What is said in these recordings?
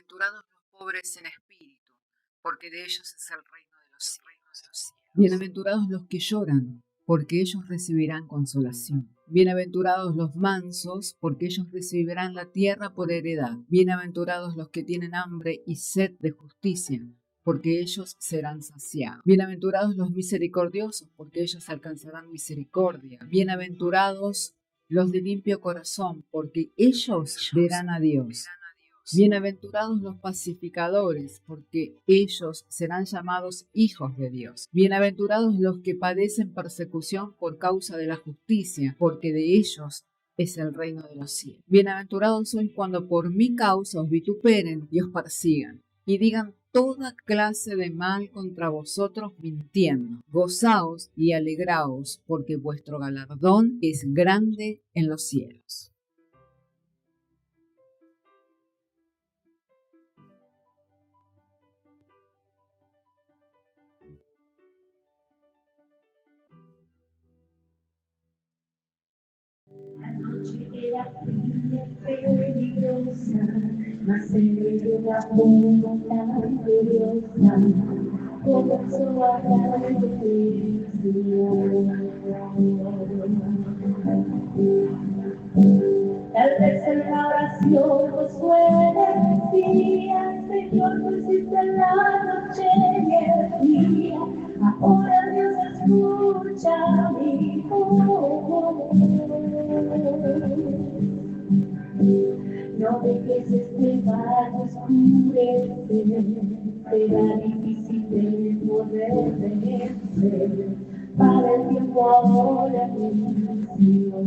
Bienaventurados los pobres en espíritu, porque de ellos es el reino de los cielos. Bienaventurados los que lloran, porque ellos recibirán consolación. Bienaventurados los mansos, porque ellos recibirán la tierra por heredad. Bienaventurados los que tienen hambre y sed de justicia, porque ellos serán saciados. Bienaventurados los misericordiosos, porque ellos alcanzarán misericordia. Bienaventurados los de limpio corazón, porque ellos verán a Dios. Bienaventurados los pacificadores, porque ellos serán llamados hijos de Dios. Bienaventurados los que padecen persecución por causa de la justicia, porque de ellos es el reino de los cielos. Bienaventurados sois cuando por mi causa os vituperen y os persigan, y digan toda clase de mal contra vosotros mintiendo. Gozaos y alegraos, porque vuestro galardón es grande en los cielos. La noche era fría, peligrosa, mas en medio de la bomba gloriosa comenzó a hablar de Tal vez en la oración Josué decía: Señor, tú hiciste la noche y el día, ahora Dios escucha mi voz. No dejes este valle oscurecer, será difícil de poder vencer, para el tiempo ahora inició.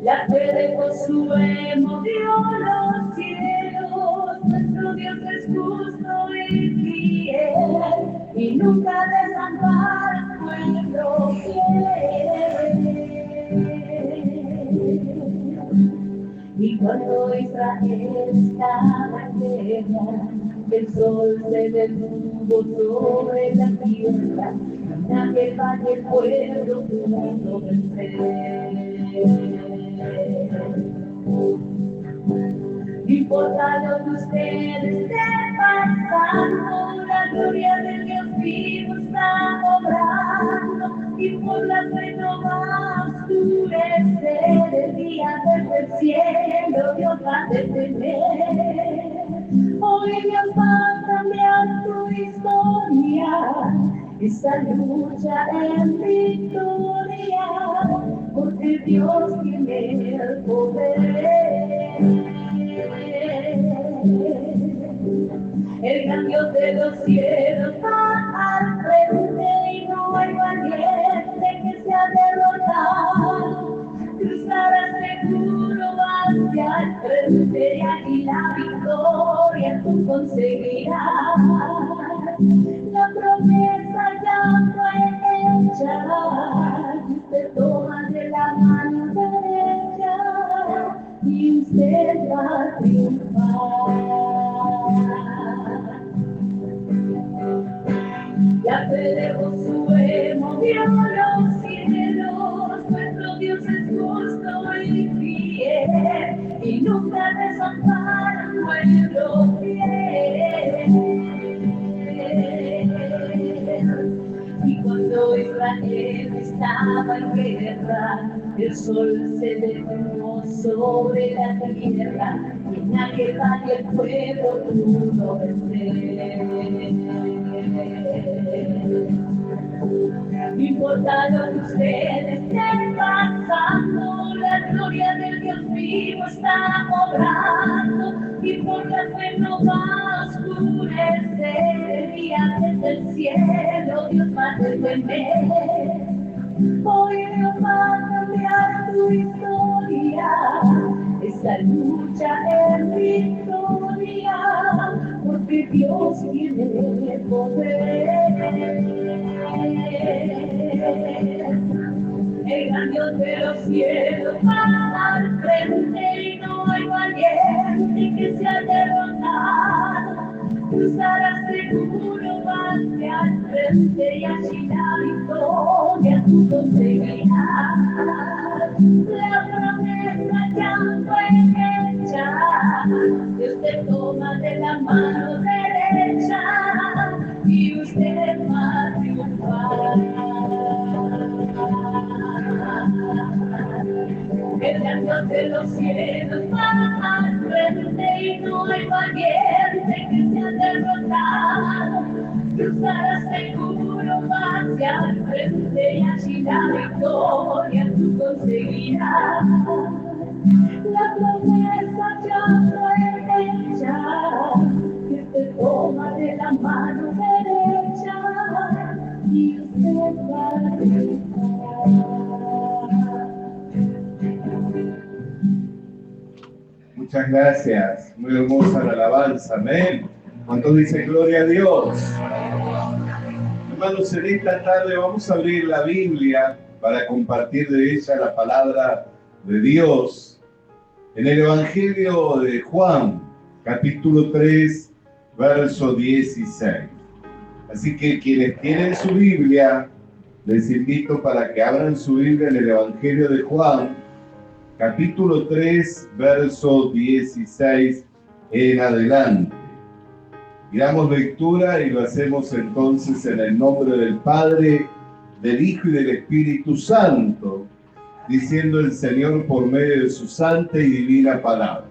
La fe de Josué movió los cielos, nuestro Dios es justo y fiel, y nunca desampara al pueblo fiel. Y cuando Israel estaba en guerra, el sol se detuvo sobre la tierra, en aquel valle el pueblo pudo vencer. No importa lo que ustedes estén pasando, la gloria del Dios vivo está obrando, y por la fe no va a oscurecer el día desde el cielo, Dios va a detener. Hoy Dios va a cambiar tu historia, esa lucha en victoria, porque Dios tiene el poder. El gran Dios de los cielos va al frente y no hay valiente que sea derrotado. Cruzarás seguro hacia el frente y aquí la victoria tú conseguirás. La promesa ya fue hecha, te tomas de la mano derecha y usted va a triunfar. La fe de Josué movió los cielos, nuestro Dios es justo y fiel, y nunca desampara un pueblo fiel. Y cuando Israel estaba en guerra, el sol se detuvo sobre la tierra, y en aquel valle el pueblo pudo vencer. No importa lo que ustedes estén pasando, la gloria del Dios vivo está obrando, y por la fe no va a oscurecer el día desde el cielo, Dios va a detener. Hoy Dios va a cambiar tu historia, esa lucha es victoria, porque Dios tiene el poder. El gran Dios de los cielos va al frente y no hay valiente que sea derrotado. Cruzarás seguro hacia el frente y allí la victoria tú conseguirás. La promesa ya mano derecha y usted va a triunfar. El Dios de los cielos va al frente y no hay valiente que sea derrotado. Cruzarás seguro hacia el frente y allí la victoria tú conseguirás. La promesa ya fue hecha, que te toma de la mano derecha y usted va a triunfar. Muchas gracias, muy hermosa la alabanza, amén. ¿Cuántos dicen gloria a Dios? Hermanos, en esta tarde vamos a abrir la Biblia para compartir de ella la palabra de Dios en el Evangelio de Juan, capítulo 3, verso 16. Así que quienes tienen su Biblia, les invito para que abran su Biblia en el Evangelio de Juan, capítulo 3, verso 16 en adelante. Y damos lectura y lo hacemos entonces en el nombre del Padre, del Hijo y del Espíritu Santo, diciendo el Señor por medio de su santa y divina palabra.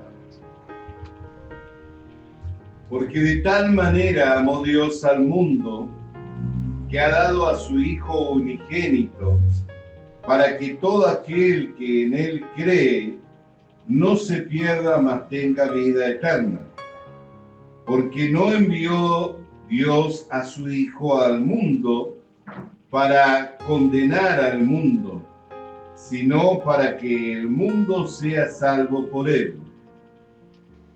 Porque de tal manera amó Dios al mundo, que ha dado a su Hijo unigénito, para que todo aquel que en Él cree no se pierda, mas tenga vida eterna. Porque no envió Dios a su Hijo al mundo para condenar al mundo, sino para que el mundo sea salvo por Él.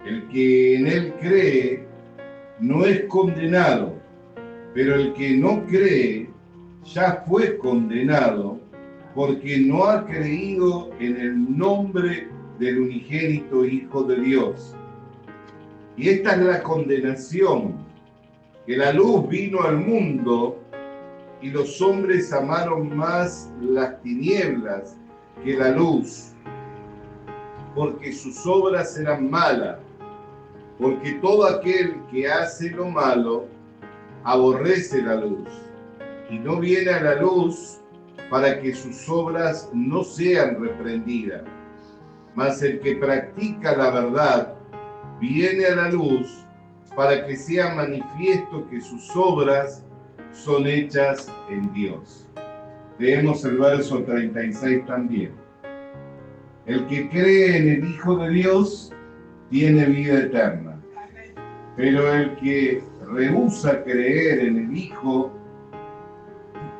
El que en Él cree no es condenado, pero el que no cree ya fue condenado, porque no ha creído en el nombre del unigénito Hijo de Dios. Y esta es la condenación, que la luz vino al mundo y los hombres amaron más las tinieblas que la luz, porque sus obras eran malas, porque todo aquel que hace lo malo aborrece la luz y no viene a la luz para que sus obras no sean reprendidas. Mas el que practica la verdad viene a la luz para que sea manifiesto que sus obras son hechas en Dios. Leemos el verso 36 también. El que cree en el Hijo de Dios tiene vida eterna, pero el que rehúsa creer en el Hijo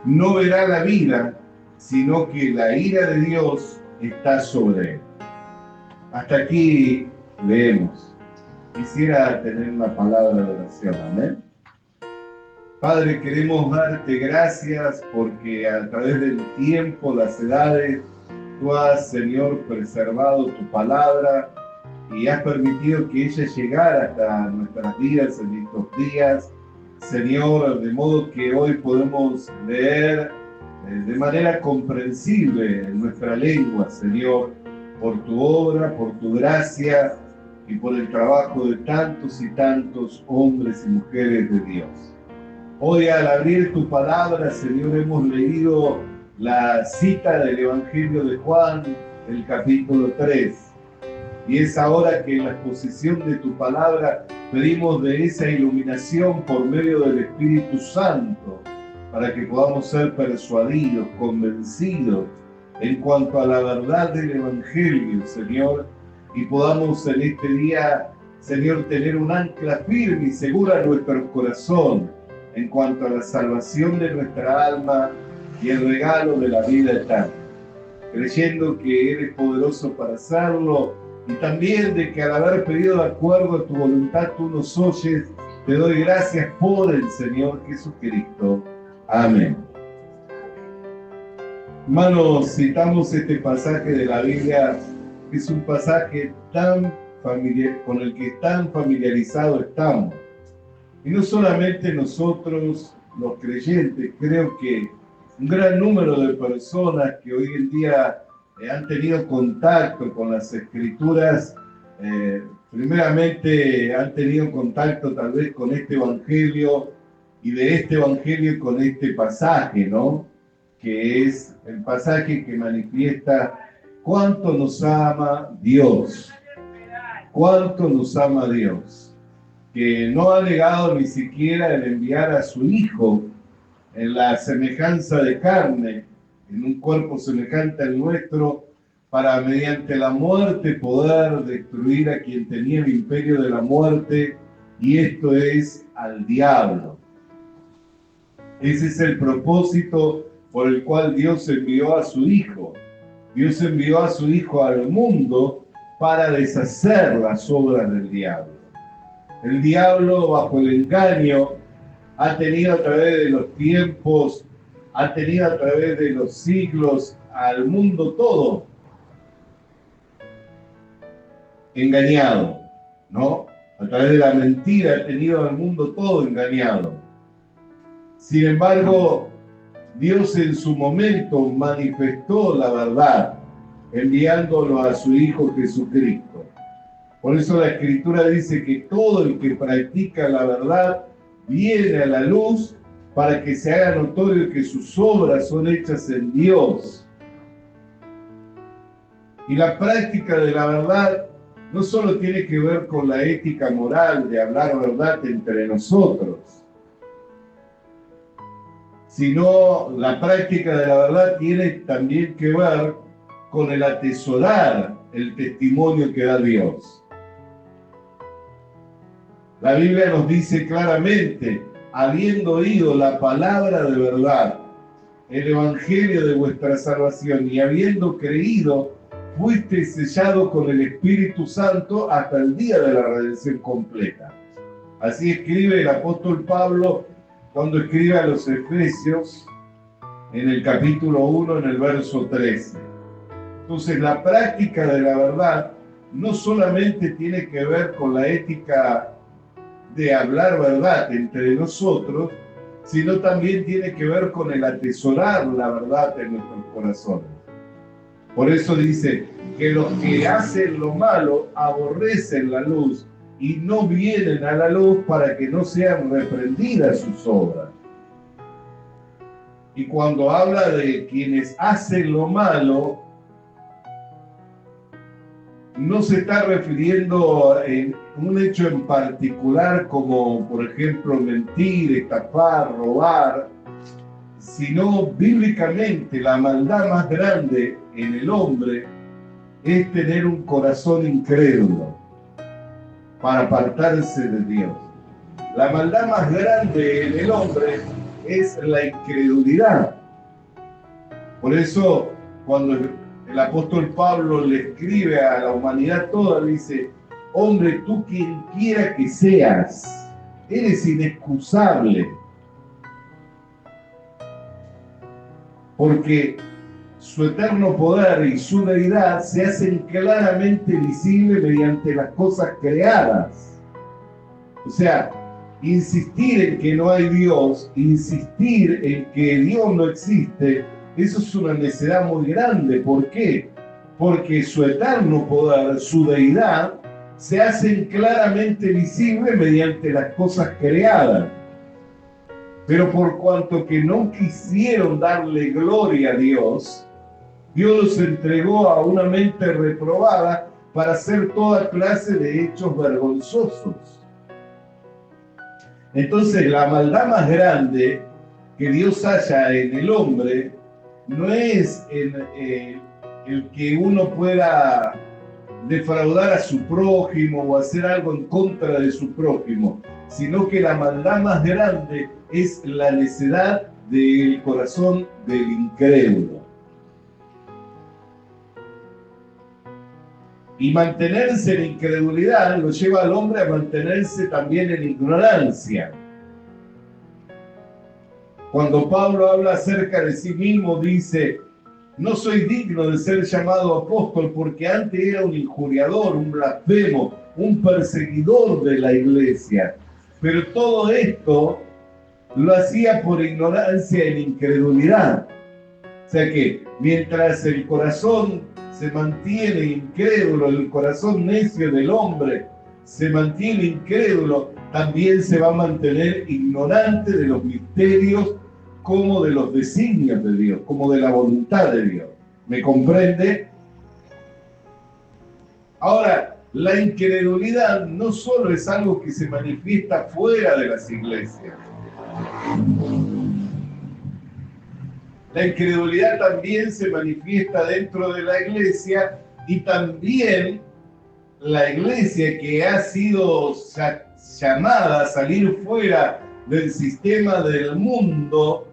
no verá la vida, sino que la ira de Dios está sobre él. Hasta aquí leemos. Quisiera tener una palabra de oración, amén. Padre, queremos darte gracias porque a través del tiempo, las edades, tú has, Señor, preservado tu palabra y has permitido que ella llegara hasta nuestras vidas en estos días, Señor, de modo que hoy podemos leer de manera comprensible en nuestra lengua, Señor, por tu obra, por tu gracia y por el trabajo de tantos y tantos hombres y mujeres de Dios. Hoy al abrir tu palabra, Señor, hemos leído la cita del Evangelio de Juan, el capítulo 3. Y es ahora que en la exposición de tu palabra pedimos de esa iluminación por medio del Espíritu Santo, para que podamos ser persuadidos, convencidos en cuanto a la verdad del Evangelio, Señor, y podamos en este día, Señor, tener un ancla firme y segura en nuestro corazón en cuanto a la salvación de nuestra alma y el regalo de la vida eterna, creyendo que eres poderoso para hacerlo y también de que al haber pedido de acuerdo a tu voluntad tú nos oyes. Te doy gracias por el Señor Jesucristo. Amén. Hermanos, citamos este pasaje de la Biblia, que es un pasaje con el que tan familiarizados estamos. Y no solamente nosotros, los creyentes, creo que un gran número de personas que hoy en día han tenido contacto con las Escrituras primeramente han tenido contacto tal vez con este evangelio y de este evangelio con este pasaje, ¿no? Que es el pasaje que manifiesta cuánto nos ama Dios, cuánto nos ama Dios, que no ha negado ni siquiera el enviar a su Hijo en la semejanza de carne, en un cuerpo semejante al nuestro, para mediante la muerte poder destruir a quien tenía el imperio de la muerte, y esto es al diablo. Ese es el propósito por el cual Dios envió a su Hijo. Dios envió a su Hijo al mundo para deshacer las obras del diablo. El diablo, bajo el engaño, ha tenido a través de los tiempos, ha tenido a través de los siglos al mundo todo engañado, ¿no? A través de la mentira ha tenido al mundo todo engañado. Sin embargo, Dios en su momento manifestó la verdad, enviándolo a su Hijo Jesucristo. Por eso la Escritura dice que todo el que practica la verdad viene a la luz para que se haga notorio que sus obras son hechas en Dios. Y la práctica de la verdad no solo tiene que ver con la ética moral de hablar verdad entre nosotros, sino la práctica de la verdad tiene también que ver con el atesorar el testimonio que da Dios. La Biblia nos dice claramente, habiendo oído la palabra de verdad, el evangelio de vuestra salvación, y habiendo creído, fuiste sellado con el Espíritu Santo hasta el día de la redención completa. Así escribe el apóstol Pablo cuando escribe a los Efesios en el capítulo 1, en el verso 13. Entonces, la práctica de la verdad no solamente tiene que ver con la ética de hablar verdad entre nosotros, sino también tiene que ver con el atesorar la verdad en nuestros corazones. Por eso dice que los que hacen lo malo aborrecen la luz y no vienen a la luz para que no sean reprendidas sus obras. Y cuando habla de quienes hacen lo malo, no se está refiriendo a un hecho en particular como, por ejemplo, mentir, estafar, robar, sino bíblicamente la maldad más grande en el hombre es tener un corazón incrédulo para apartarse de Dios. La maldad más grande en el hombre es la incredulidad. Por eso, cuando el apóstol Pablo le escribe a la humanidad toda, le dice: hombre, tú quien quiera que seas, eres inexcusable. Porque su eterno poder y su deidad se hacen claramente visibles mediante las cosas creadas. O sea, insistir en que no hay Dios, insistir en que Dios no existe, eso es una necedad muy grande. ¿Por qué? Porque su eterno poder, su deidad, se hacen claramente visibles mediante las cosas creadas. Pero por cuanto que no quisieron darle gloria a Dios, Dios los entregó a una mente reprobada para hacer toda clase de hechos vergonzosos. Entonces, la maldad más grande que Dios haya en el hombre no es el que uno pueda defraudar a su prójimo o hacer algo en contra de su prójimo, sino que la maldad más grande es la necedad del corazón del incrédulo. Y mantenerse en incredulidad lo lleva al hombre a mantenerse también en ignorancia. Cuando Pablo habla acerca de sí mismo, dice: no soy digno de ser llamado apóstol, porque antes era un injuriador, un blasfemo, un perseguidor de la iglesia. Pero todo esto lo hacía por ignorancia e incredulidad. O sea que mientras el corazón se mantiene incrédulo, el corazón necio del hombre se mantiene incrédulo, también se va a mantener ignorante de los misterios como de los designios de Dios, como de la voluntad de Dios. ¿Me comprende? Ahora, la incredulidad no solo es algo que se manifiesta fuera de las iglesias. La incredulidad también se manifiesta dentro de la iglesia, y también la iglesia, que ha sido llamada a salir fuera del sistema del mundo,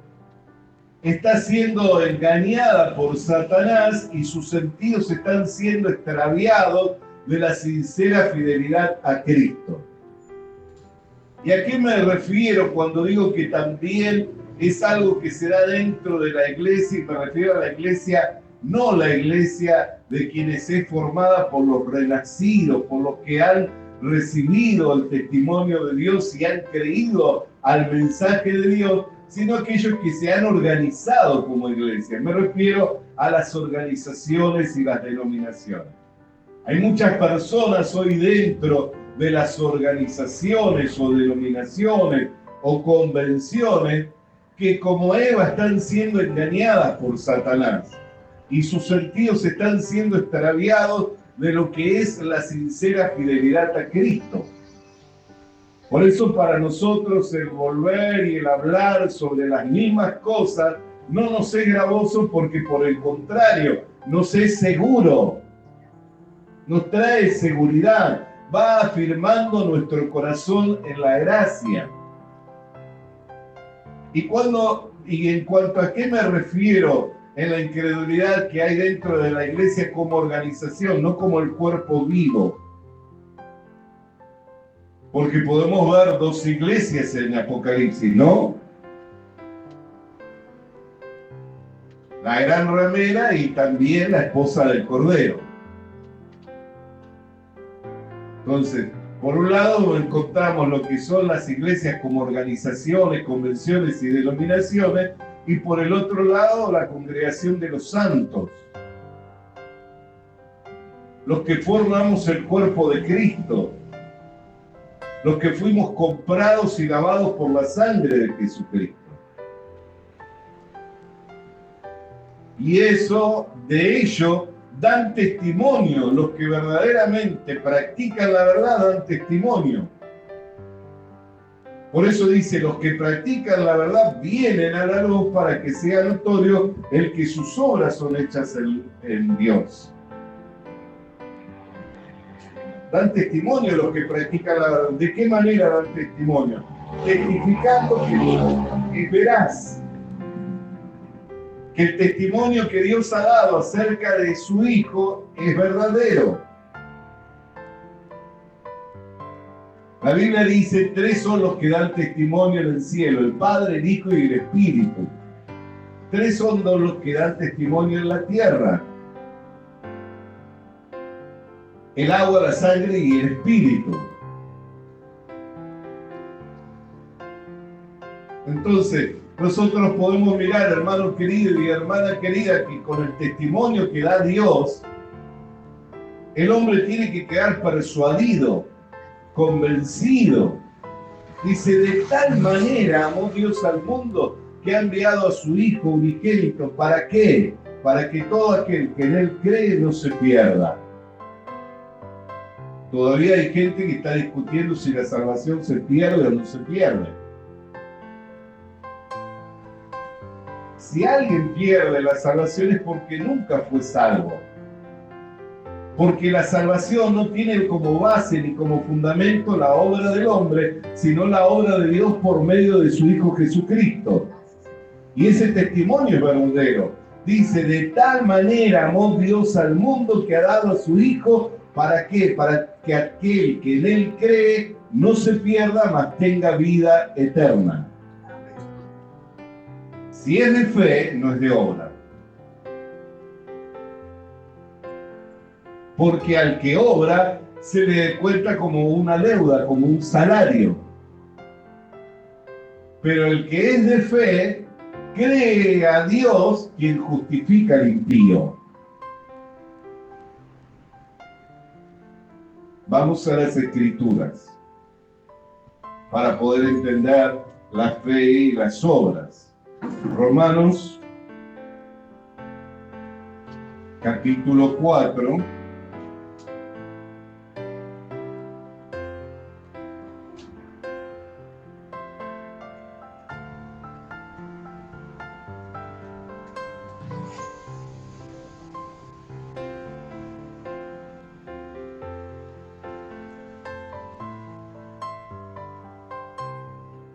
está siendo engañada por Satanás y sus sentidos están siendo extraviados de la sincera fidelidad a Cristo. ¿Y a qué me refiero cuando digo que también es algo que se da dentro de la iglesia? Y me refiero a la iglesia, no la iglesia de quienes es formada por los renacidos, por los que han recibido el testimonio de Dios y han creído al mensaje de Dios, sino aquellos que se han organizado como iglesia. Me refiero a las organizaciones y las denominaciones. Hay muchas personas hoy dentro de las organizaciones o denominaciones o convenciones que, como Eva, están siendo engañadas por Satanás y sus sentidos están siendo extraviados de lo que es la sincera fidelidad a Cristo. Por eso, para nosotros el volver y el hablar sobre las mismas cosas no nos es gravoso, porque por el contrario nos es seguro, nos trae seguridad, va afirmando nuestro corazón en la gracia. Y en cuanto a qué me refiero en la incredulidad que hay dentro de la iglesia como organización, no como el cuerpo vivo. Porque podemos ver dos iglesias en Apocalipsis, ¿no? La gran ramera y también la esposa del Cordero. Entonces, por un lado encontramos lo que son las iglesias como organizaciones, convenciones y denominaciones, y por el otro lado la congregación de los santos, los que formamos el cuerpo de Cristo, los que fuimos comprados y lavados por la sangre de Jesucristo. Y de ello dan testimonio, los que verdaderamente practican la verdad dan testimonio. Por eso dice, los que practican la verdad vienen a la luz para que sea notorio el que sus obras son hechas en Dios. Dan testimonio los que practican la verdad. ¿De qué manera dan testimonio? Testificando que verás que el testimonio que Dios ha dado acerca de su Hijo es verdadero. La Biblia dice, 3 son los que dan testimonio en el cielo: el Padre, el Hijo y el Espíritu. 3 son los que dan testimonio en la tierra: el agua, la sangre y el Espíritu. Entonces, nosotros podemos mirar, hermano querido y hermana querida, que con el testimonio que da Dios, el hombre tiene que quedar persuadido, convencido. Dice, de tal manera amó Dios al mundo que ha enviado a su Hijo unigénito. ¿Para qué? Para que todo aquel que en Él cree no se pierda. Todavía hay gente que está discutiendo si la salvación se pierde o no se pierde. Si alguien pierde la salvación es porque nunca fue salvo. Porque la salvación no tiene como base ni como fundamento la obra del hombre, sino la obra de Dios por medio de su Hijo Jesucristo. Y ese testimonio es verdadero. Dice, de tal manera amó Dios al mundo que ha dado a su Hijo. ¿Para qué? Para que aquel que en Él cree no se pierda, mas tenga vida eterna. Si es de fe, no es de obra. Porque al que obra se le cuenta como una deuda, como un salario. Pero el que es de fe, cree a Dios quien justifica al impío. Vamos a las Escrituras para poder entender la fe y las obras. Romanos, capítulo 4.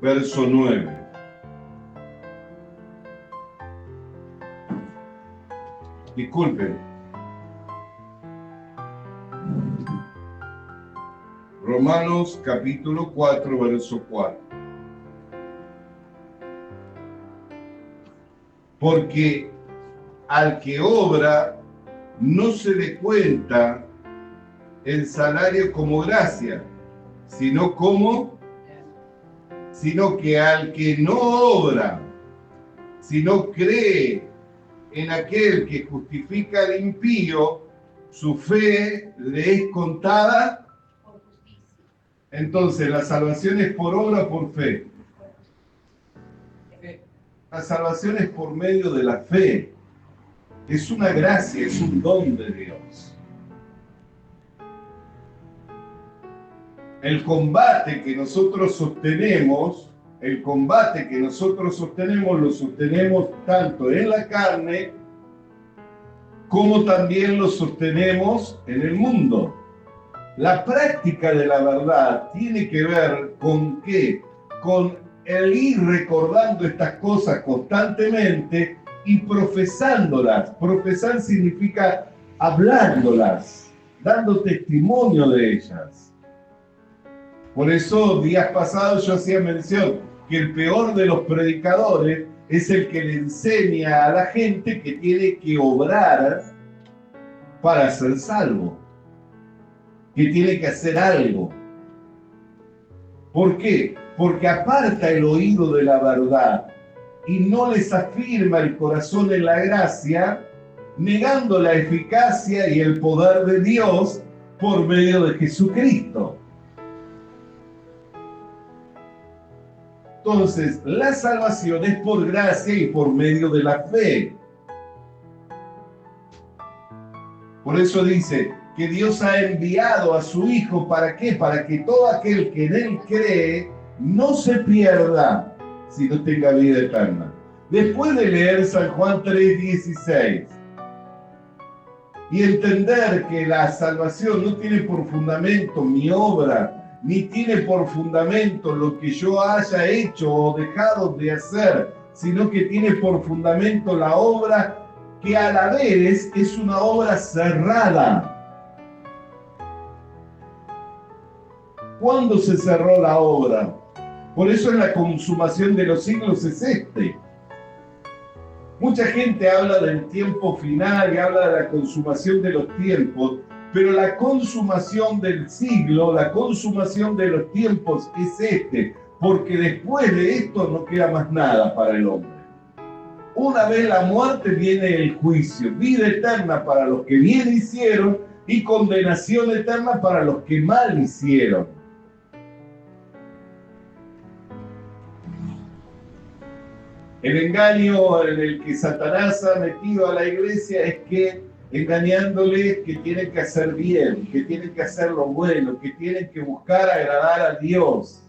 Verso 9. Disculpen. Romanos capítulo 4, verso 4. Porque al que obra no se le cuenta el salario como gracia, sino que al que no obra, sino cree en aquel que justifica al impío, su fe le es contada por justicia. Entonces, ¿la salvación es por obra o por fe? La salvación es por medio de la fe. Es una gracia, es un don de Dios. El combate que nosotros sostenemos, lo sostenemos tanto en la carne como también lo sostenemos en el mundo. La práctica de la verdad tiene que ver ¿con qué? Con el ir recordando estas cosas constantemente y profesándolas. Profesar significa hablándolas, dando testimonio de ellas. Por eso, días pasados yo hacía mención que el peor de los predicadores es el que le enseña a la gente que tiene que obrar para ser salvo, que tiene que hacer algo. ¿Por qué? Porque aparta el oído de la verdad y no les afirma el corazón en la gracia, negando la eficacia y el poder de Dios por medio de Jesucristo. Entonces, la salvación es por gracia y por medio de la fe. Por eso dice que Dios ha enviado a su Hijo, ¿para qué? Para que todo aquel que en Él cree no se pierda, sino tenga vida eterna. Después de leer San Juan 3:16 y entender que la salvación no tiene por fundamento mi obra, ni tiene por fundamento lo que yo haya hecho o dejado de hacer, sino que tiene por fundamento la obra que a la vez es una obra cerrada. ¿Cuándo se cerró la obra? Por eso en la consumación de los siglos es este. Mucha gente habla del tiempo final y habla de la consumación de los tiempos, pero la consumación del siglo, la consumación de los tiempos es este, porque después de esto no queda más nada para el hombre. Una vez la muerte viene el juicio, vida eterna para los que bien hicieron y condenación eterna para los que mal hicieron. El engaño en el que Satanás ha metido a la iglesia es que engañándoles que tienen que hacer bien, que tienen que hacer lo bueno, que tienen que buscar agradar a Dios.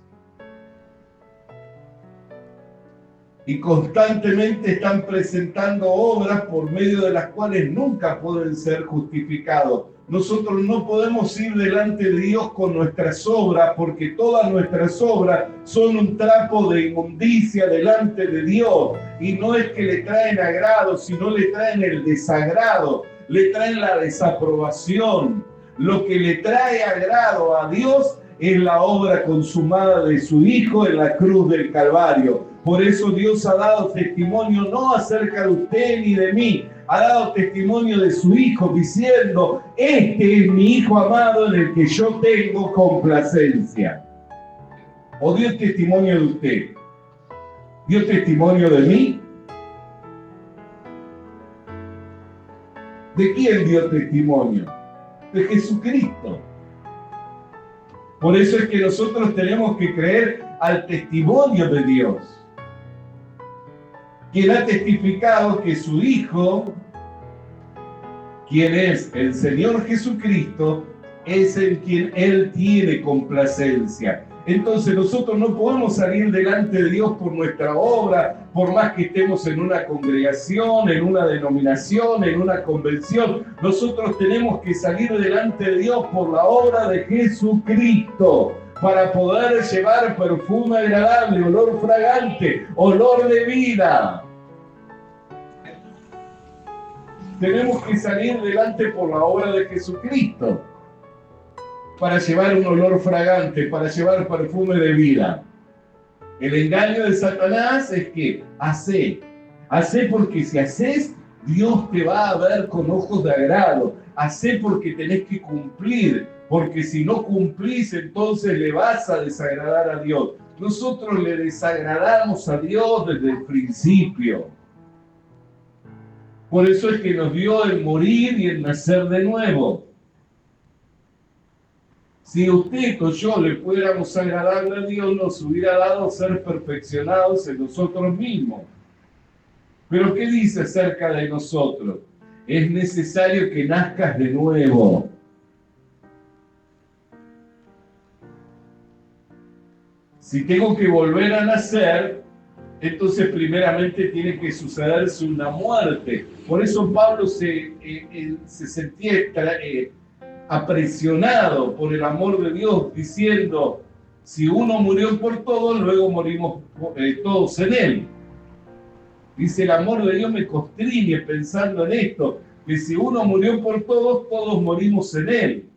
Y constantemente están presentando obras por medio de las cuales nunca pueden ser justificados. Nosotros no podemos ir delante de Dios con nuestras obras, porque todas nuestras obras son un trapo de inmundicia delante de Dios. Y no es que le traen agrado, sino le traen el desagrado, le traen la desaprobación. Lo que le trae agrado a Dios es la obra consumada de su Hijo en la cruz del Calvario. Por eso Dios ha dado testimonio no acerca de usted ni de mí, ha dado testimonio de su Hijo diciendo: este es mi Hijo amado en el que yo tengo complacencia. ¿O dio testimonio de usted? ¿Dio testimonio de mí? ¿De quién dio testimonio? De Jesucristo. Por eso es que nosotros tenemos que creer al testimonio de Dios, quien ha testificado que su Hijo, quien es el Señor Jesucristo, es en quien Él tiene complacencia. Entonces nosotros no podemos salir delante de Dios por nuestra obra, por más que estemos en una congregación, en una denominación, en una convención. Nosotros tenemos que salir delante de Dios por la obra de Jesucristo, para poder llevar perfume agradable, olor fragante, olor de vida. Tenemos que salir delante por la obra de Jesucristo, para llevar un olor fragante, para llevar perfume de vida. El engaño de Satanás es que hacé porque si haces, Dios te va a ver con ojos de agrado. Hacé porque tenés que cumplir, porque si no cumplís, entonces le vas a desagradar a Dios. Nosotros le desagradamos a Dios desde el principio. Por eso es que nos dio el morir y el nacer de nuevo. Si usted o yo le pudiéramos agradar a Dios, nos hubiera dado ser perfeccionados en nosotros mismos. Pero ¿qué dice acerca de nosotros? Es necesario que nazcas de nuevo. Si tengo que volver a nacer, entonces primeramente tiene que sucederse una muerte. Por eso Pablo se sentía apresionado por el amor de Dios, diciendo, si uno murió por todos, luego morimos todos en él. Dice, el amor de Dios me constriñe pensando en esto, que si uno murió por todos, todos morimos en él.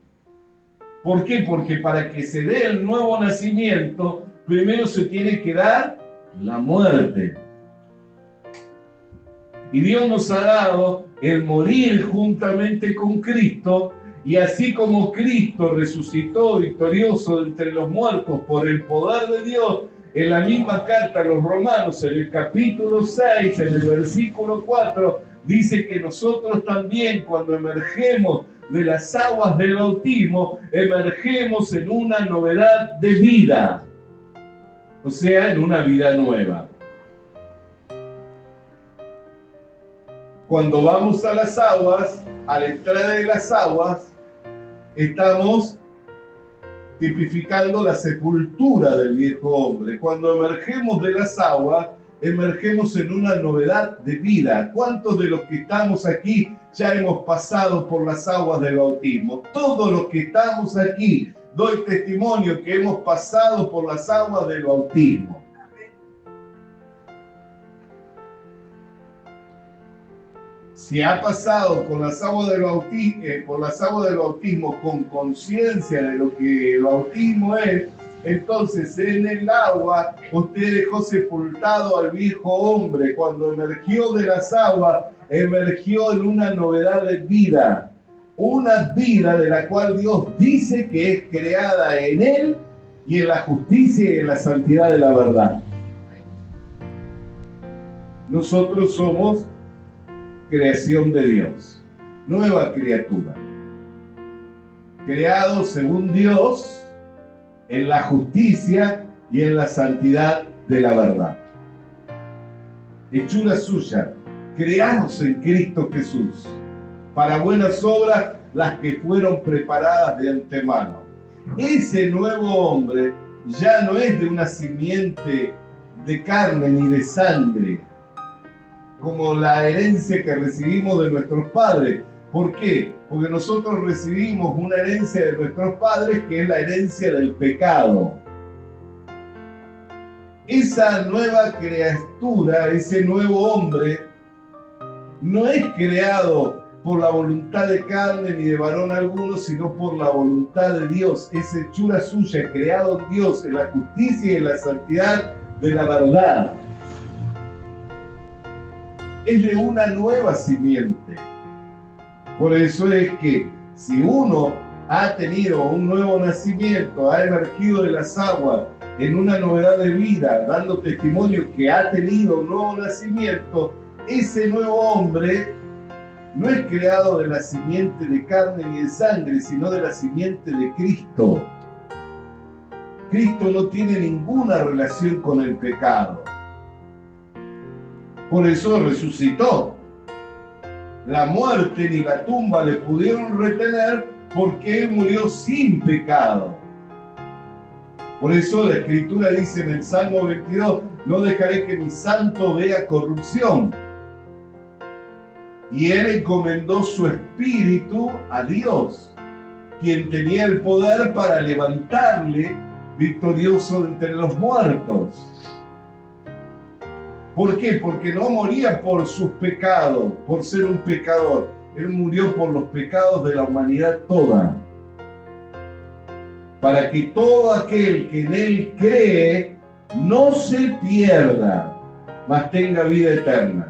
¿Por qué? Porque para que se dé el nuevo nacimiento, primero se tiene que dar la muerte. Y Dios nos ha dado el morir juntamente con Cristo, y así como Cristo resucitó victorioso entre los muertos por el poder de Dios, en la misma carta a los Romanos, en el capítulo 6, en el versículo 4, dice que nosotros también, cuando emergemos de las aguas del bautismo, emergemos en una novedad de vida, o sea, en una vida nueva. Cuando vamos a las aguas, a la entrada de las aguas, estamos tipificando la sepultura del viejo hombre. Cuando emergemos de las aguas, emergemos en una novedad de vida. ¿Cuántos de los que estamos aquí ya hemos pasado por las aguas del bautismo? Todos los que estamos aquí, doy testimonio que hemos pasado por las aguas del bautismo. Si ha pasado por las aguas del bautismo con conciencia de lo que el bautismo es, entonces en el agua usted dejó sepultado al viejo hombre. Cuando emergió de las aguas, emergió en una novedad de vida. Una vida de la cual Dios dice que es creada en Él y en la justicia y en la santidad de la verdad. Nosotros somos creación de Dios, nueva criatura, creado según Dios en la justicia y en la santidad de la verdad. Hechura suya, creados en Cristo Jesús, para buenas obras, las que fueron preparadas de antemano. Ese nuevo hombre ya no es de una simiente de carne ni de sangre, como la herencia que recibimos de nuestros padres. ¿Por qué? Porque nosotros recibimos una herencia de nuestros padres que es la herencia del pecado. Esa nueva criatura, ese nuevo hombre, no es creado por la voluntad de carne ni de varón alguno, sino por la voluntad de Dios. Es hechura suya, creado en Dios, en la justicia y en la santidad de la verdad. Es de una nueva simiente. Por eso es que si uno ha tenido un nuevo nacimiento, ha emergido de las aguas en una novedad de vida, dando testimonio que ha tenido un nuevo nacimiento, ese nuevo hombre no es creado de la simiente de carne ni de sangre, sino de la simiente de Cristo. Cristo no tiene ninguna relación con el pecado. Por eso resucitó. La muerte ni la tumba le pudieron retener porque Él murió sin pecado. Por eso la Escritura dice en el Salmo 22, no dejaré que mi santo vea corrupción. Y Él encomendó su espíritu a Dios, quien tenía el poder para levantarle victorioso entre los muertos. ¿Por qué? Porque no moría por sus pecados, por ser un pecador. Él murió por los pecados de la humanidad toda. Para que todo aquel que en Él cree no se pierda, mas tenga vida eterna.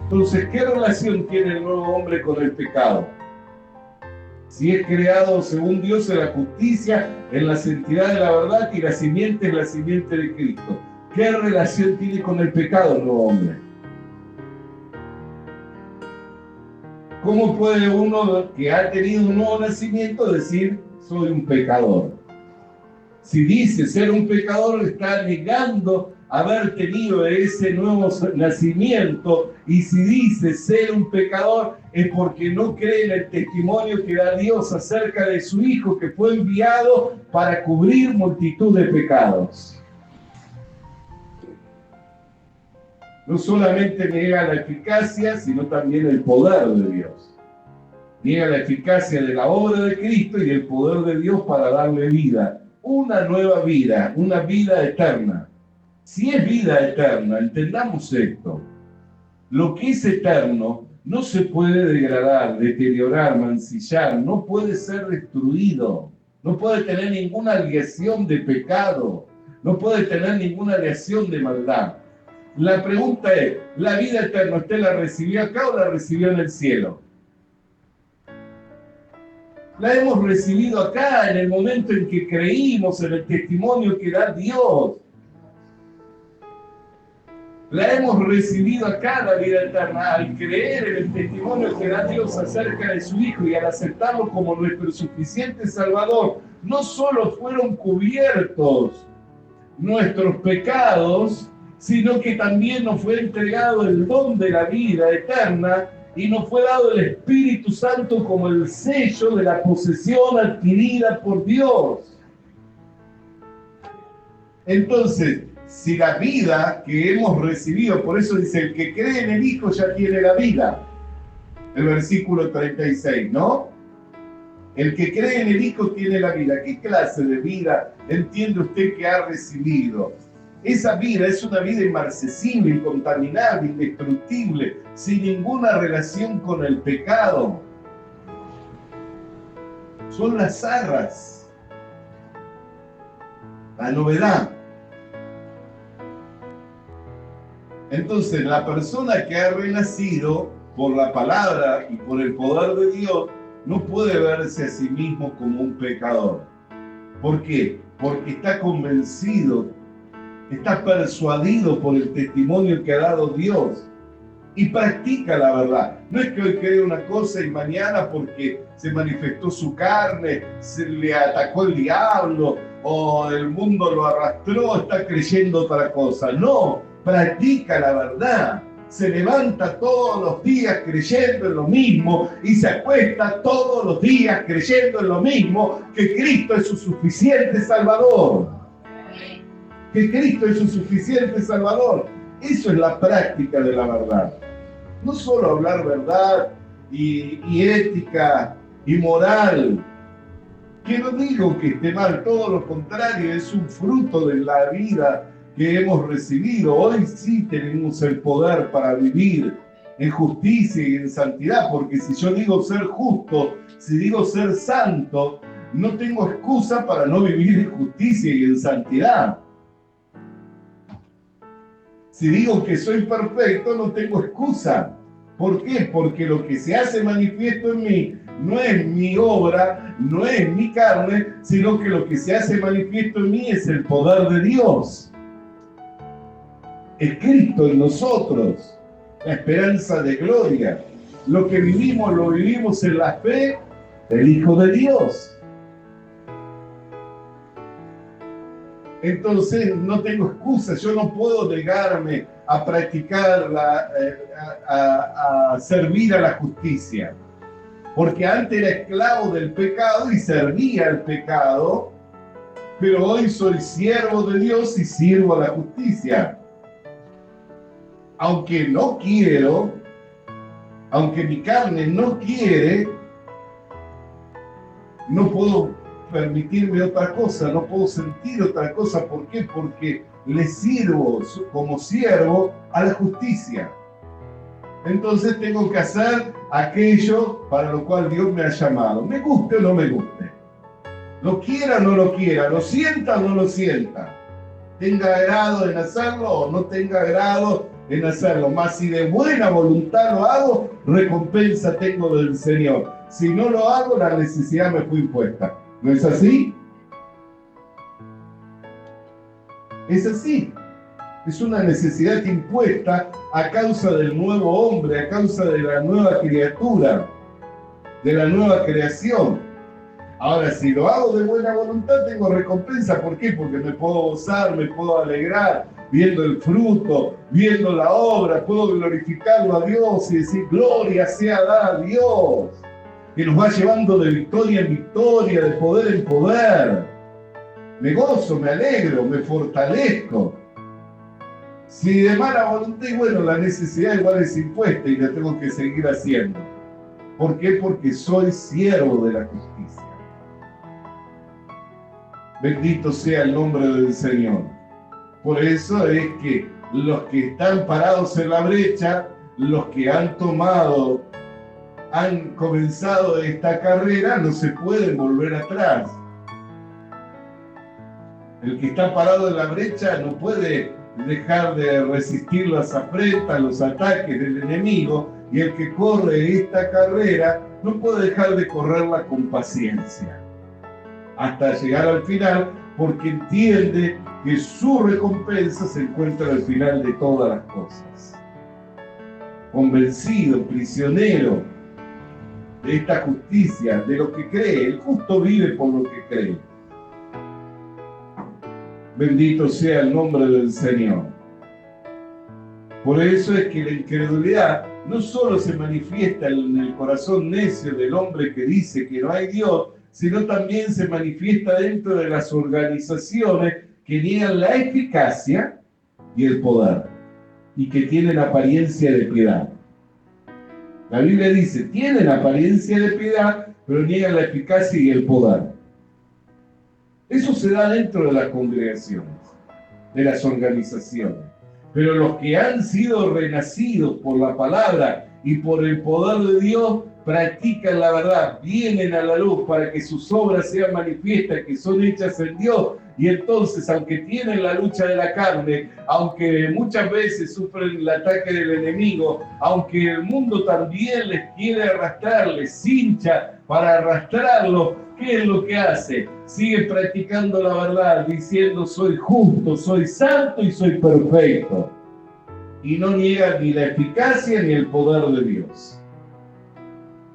Entonces, ¿qué relación tiene el nuevo hombre con el pecado? Si es creado según Dios en la justicia, en la santidad de la verdad, y la simiente es la simiente de Cristo. ¿Qué relación tiene con el pecado el nuevo hombre? ¿Cómo puede uno que ha tenido un nuevo nacimiento decir, soy un pecador? Si dice ser un pecador, está negando haber tenido ese nuevo nacimiento, y si dice ser un pecador es porque no cree en el testimonio que da Dios acerca de su Hijo, que fue enviado para cubrir multitud de pecados. No solamente niega la eficacia, sino también el poder de Dios. Niega la eficacia de la obra de Cristo y el poder de Dios para darle vida, una nueva vida, una vida eterna. Si es vida eterna, entendamos esto. Lo que es eterno no se puede degradar, deteriorar, mancillar, no puede ser destruido, no puede tener ninguna aleación de pecado, no puede tener ninguna aleación de maldad. La pregunta es, ¿la vida eterna usted la recibió acá o la recibió en el cielo? La hemos recibido acá en el momento en que creímos en el testimonio que da Dios. La hemos recibido acá, la vida eterna, al creer en el testimonio que da Dios acerca de su Hijo y al aceptarlo como nuestro suficiente Salvador. No solo fueron cubiertos nuestros pecados, sino que también nos fue entregado el don de la vida eterna y nos fue dado el Espíritu Santo como el sello de la posesión adquirida por Dios. Entonces, si la vida que hemos recibido, por eso dice, el que cree en el Hijo ya tiene la vida, el versículo 36, ¿no? El que cree en el Hijo tiene la vida. ¿Qué clase de vida entiende usted que ha recibido? Esa vida es una vida inmarcesible, incontaminable, indestructible, sin ninguna relación con el pecado. Son las arras, la novedad. Entonces, la persona que ha renacido por la palabra y por el poder de Dios no puede verse a sí mismo como un pecador. ¿Por qué? Porque está convencido, está persuadido por el testimonio que ha dado Dios y practica la verdad. No es que hoy cree una cosa y mañana, porque se manifestó su carne, se le atacó el diablo o el mundo lo arrastró, está creyendo otra cosa. No, practica la verdad. Se levanta todos los días creyendo en lo mismo y se acuesta todos los días creyendo en lo mismo, que Cristo es su suficiente Salvador. Que Cristo es su suficiente Salvador. Eso es la práctica de la verdad. No solo hablar verdad y ética y moral. Que no digo que esté mal, todo lo contrario, es un fruto de la vida que hemos recibido. Hoy sí tenemos el poder para vivir en justicia y en santidad, porque si yo digo ser justo, si digo ser santo, no tengo excusa para no vivir en justicia y en santidad. Si digo que soy perfecto, no tengo excusa. ¿Por qué? Porque lo que se hace manifiesto en mí no es mi obra, no es mi carne, sino que lo que se hace manifiesto en mí es el poder de Dios. Es Cristo en nosotros, la esperanza de gloria. Lo que vivimos, lo vivimos en la fe del Hijo de Dios. Entonces no tengo excusa, yo no puedo negarme a practicar, a servir a la justicia. Porque antes era esclavo del pecado y servía al pecado, pero hoy soy siervo de Dios y sirvo a la justicia. Aunque no quiero, aunque mi carne no quiere, no puedo permitirme otra cosa, no puedo sentir otra cosa. ¿Por qué? Porque le sirvo como siervo a la justicia. Entonces tengo que hacer aquello para lo cual Dios me ha llamado. Me guste o no me guste. Lo quiera o no lo quiera. Lo sienta o no lo sienta. Tenga agrado en hacerlo o no tenga agrado en hacerlo. Más si de buena voluntad lo hago, recompensa tengo del Señor. Si no lo hago, la necesidad me fue impuesta. ¿No es así? Es así. Es una necesidad impuesta a causa del nuevo hombre, a causa de la nueva criatura, de la nueva creación. Ahora, si lo hago de buena voluntad, tengo recompensa. ¿Por qué? Porque me puedo gozar, me puedo alegrar, viendo el fruto, viendo la obra, puedo glorificarlo a Dios y decir, gloria sea dada a Dios, que nos va llevando de victoria en victoria, de poder en poder. Me gozo, me alegro, me fortalezco. Si de mala voluntad, y bueno, la necesidad igual es impuesta y la tengo que seguir haciendo. ¿Por qué? Porque soy siervo de la justicia. Bendito sea el nombre del Señor. Por eso es que los que están parados en la brecha, los que han comenzado esta carrera, no se pueden volver atrás. El que está parado en la brecha no puede dejar de resistir las afrentas, los ataques del enemigo, y el que corre esta carrera no puede dejar de correrla con paciencia hasta llegar al final, porque entiende que su recompensa se encuentra al final de todas las cosas. Convencido, prisionero de esta justicia, de lo que cree. El justo vive por lo que cree. Bendito sea el nombre del Señor. Por eso es que la incredulidad no solo se manifiesta en el corazón necio del hombre que dice que no hay Dios, sino también se manifiesta dentro de las organizaciones que niegan la eficacia y el poder, y que tienen apariencia de piedad. La Biblia dice, tienen apariencia de piedad, pero niegan la eficacia y el poder. Eso se da dentro de las congregaciones, de las organizaciones. Pero los que han sido renacidos por la palabra y por el poder de Dios, practican la verdad, vienen a la luz para que sus obras sean manifiestas, que son hechas en Dios. Y entonces, aunque tienen la lucha de la carne, aunque muchas veces sufren el ataque del enemigo, aunque el mundo también les quiere arrastrar, les hincha para arrastrarlo, ¿qué es lo que hace? Sigue practicando la verdad, diciendo soy justo, soy santo y soy perfecto. Y no niega ni la eficacia ni el poder de Dios.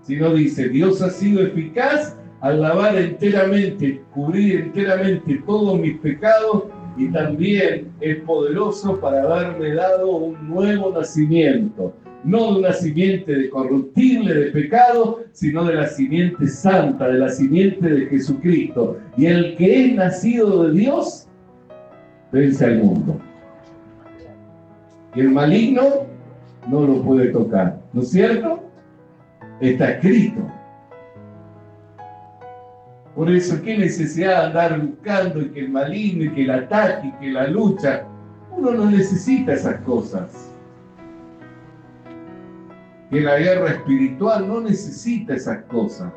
Sino dice, Dios ha sido eficaz al lavar enteramente, cubrir enteramente todos mis pecados, y también es poderoso para haberme dado un nuevo nacimiento. No de una simiente de corruptible, de pecado, sino de la simiente santa, de la simiente de Jesucristo. Y el que es nacido de Dios, vence al mundo. Y el maligno no lo puede tocar, ¿no es cierto? Está escrito. Por eso, ¿qué necesidad de andar buscando y que el maligno y que el ataque y que la lucha? Uno no necesita esas cosas. Que la guerra espiritual no necesita esas cosas.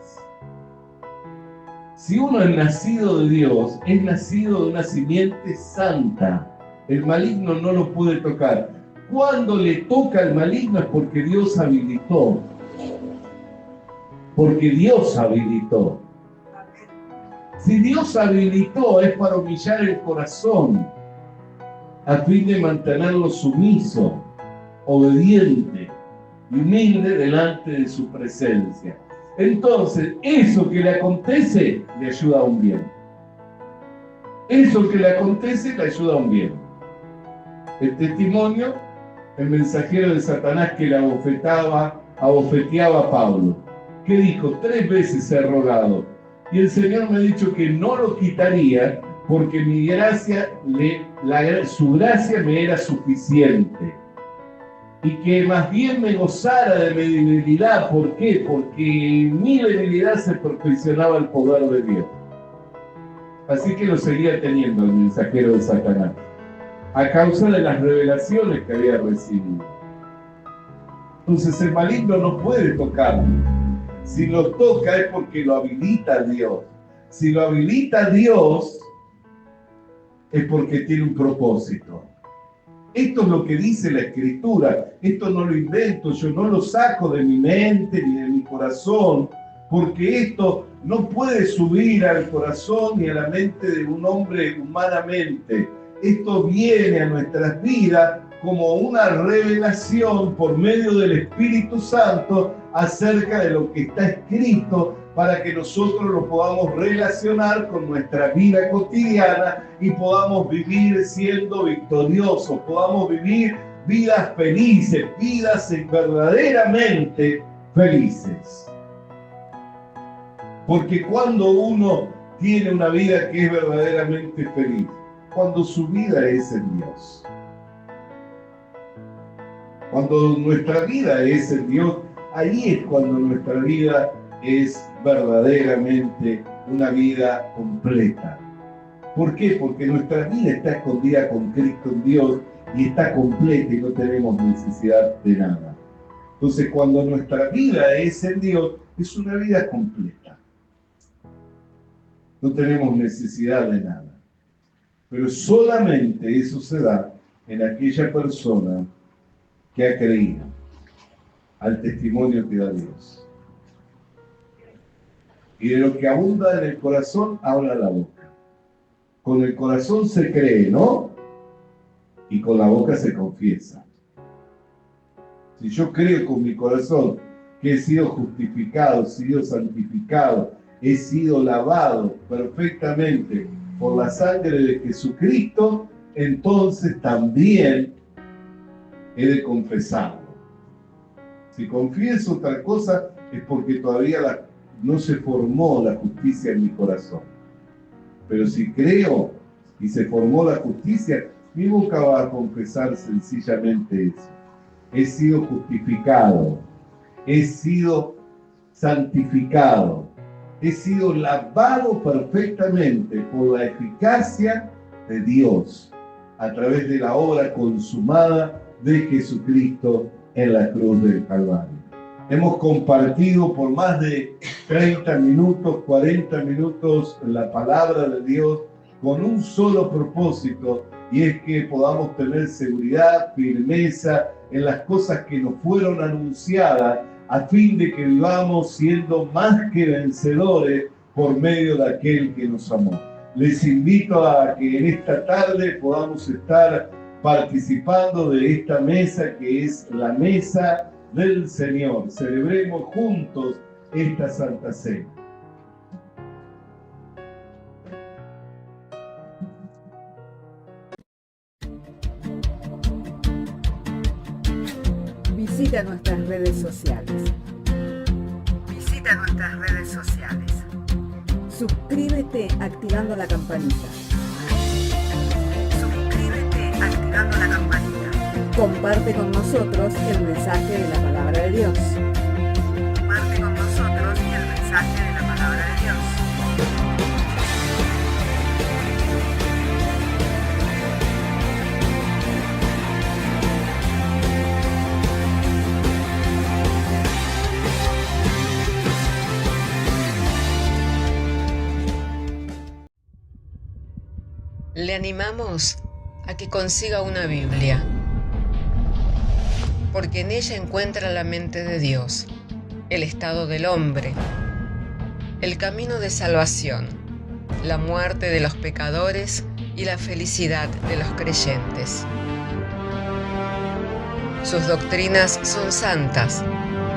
Si uno es nacido de Dios, es nacido de una simiente santa. El maligno no lo puede tocar. Cuando le toca al maligno es porque Dios habilitó. Porque Dios habilitó. Si Dios habilitó es para humillar el corazón, a fin de mantenerlo sumiso, obediente y humilde delante de su presencia. Entonces, eso que le acontece le ayuda a un bien. Eso que le acontece le ayuda a un bien. El testimonio, el mensajero de Satanás que le abofeteaba a Pablo. ¿Qué dijo? 3 veces he rogado. Y el Señor me ha dicho que no lo quitaría porque mi gracia, su gracia me era suficiente. Y que más bien me gozara de mi debilidad. ¿Por qué? Porque en mi debilidad se perfeccionaba el poder de Dios. Así que lo seguía teniendo el mensajero de Satanás, a causa de las revelaciones que había recibido. Entonces el maligno no puede tocarlo. Si lo toca es porque lo habilita Dios. Si lo habilita Dios es porque tiene un propósito. Esto es lo que dice la Escritura. Esto no lo invento, yo no lo saco de mi mente ni de mi corazón, porque esto no puede subir al corazón ni a la mente de un hombre humanamente. Esto viene a nuestras vidas como una revelación por medio del Espíritu Santo acerca de lo que está escrito, para que nosotros lo podamos relacionar con nuestra vida cotidiana y podamos vivir siendo victoriosos, podamos vivir vidas felices, vidas verdaderamente felices. Porque cuando uno tiene una vida que es verdaderamente feliz, cuando su vida es en Dios. Cuando nuestra vida es en Dios, ahí es cuando nuestra vida es verdaderamente una vida completa. ¿Por qué? Porque nuestra vida está escondida con Cristo en Dios y está completa y no tenemos necesidad de nada. Entonces, cuando nuestra vida es en Dios, es una vida completa. No tenemos necesidad de nada. Pero solamente eso se da en aquella persona que ha creído al testimonio que da Dios. Y de lo que abunda en el corazón, habla la boca. Con el corazón se cree, ¿no? Y con la boca se confiesa. Si yo creo con mi corazón que he sido justificado, he sido santificado, he sido lavado perfectamente por la sangre de Jesucristo, entonces también he de confesarlo. Si confieso otra cosa es porque todavía no se formó la justicia en mi corazón. Pero si creo y se formó la justicia, mi boca va a confesar sencillamente eso. He sido justificado, he sido santificado, he sido lavado perfectamente por la eficacia de Dios a través de la obra consumada de Jesucristo en la cruz del Calvario. Hemos compartido por más de 30 minutos, 40 minutos la palabra de Dios con un solo propósito, y es que podamos tener seguridad, firmeza en las cosas que nos fueron anunciadas, a fin de que vivamos siendo más que vencedores por medio de aquel que nos amó. Les invito a que en esta tarde podamos estar participando de esta mesa que es la mesa del Señor. Celebremos juntos esta Santa Cena. Visita nuestras redes sociales. Visita nuestras redes sociales. Suscríbete activando la campanita. Suscríbete activando la campanita. Comparte con nosotros el mensaje de la palabra de Dios. Comparte con nosotros el mensaje de la palabra de Dios. Le animamos a que consiga una Biblia, porque en ella encuentra la mente de Dios, el estado del hombre, el camino de salvación, la muerte de los pecadores y la felicidad de los creyentes. Sus doctrinas son santas,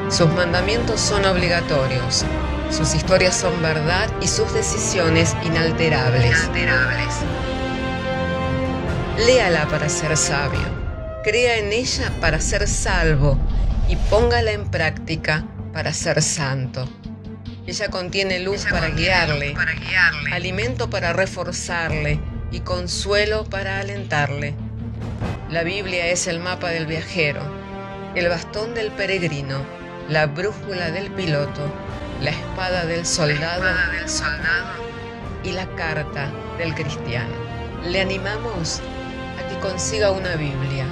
sus mandamientos son obligatorios, sus historias son verdad y sus decisiones inalterables. Léala para ser sabio, crea en ella para ser salvo y póngala en práctica para ser santo. Ella contiene luz para guiarle, alimento para reforzarle y consuelo para alentarle. La Biblia es el mapa del viajero, el bastón del peregrino, la brújula del piloto, la espada del soldado y la carta del cristiano. Le animamos a que consiga una Biblia,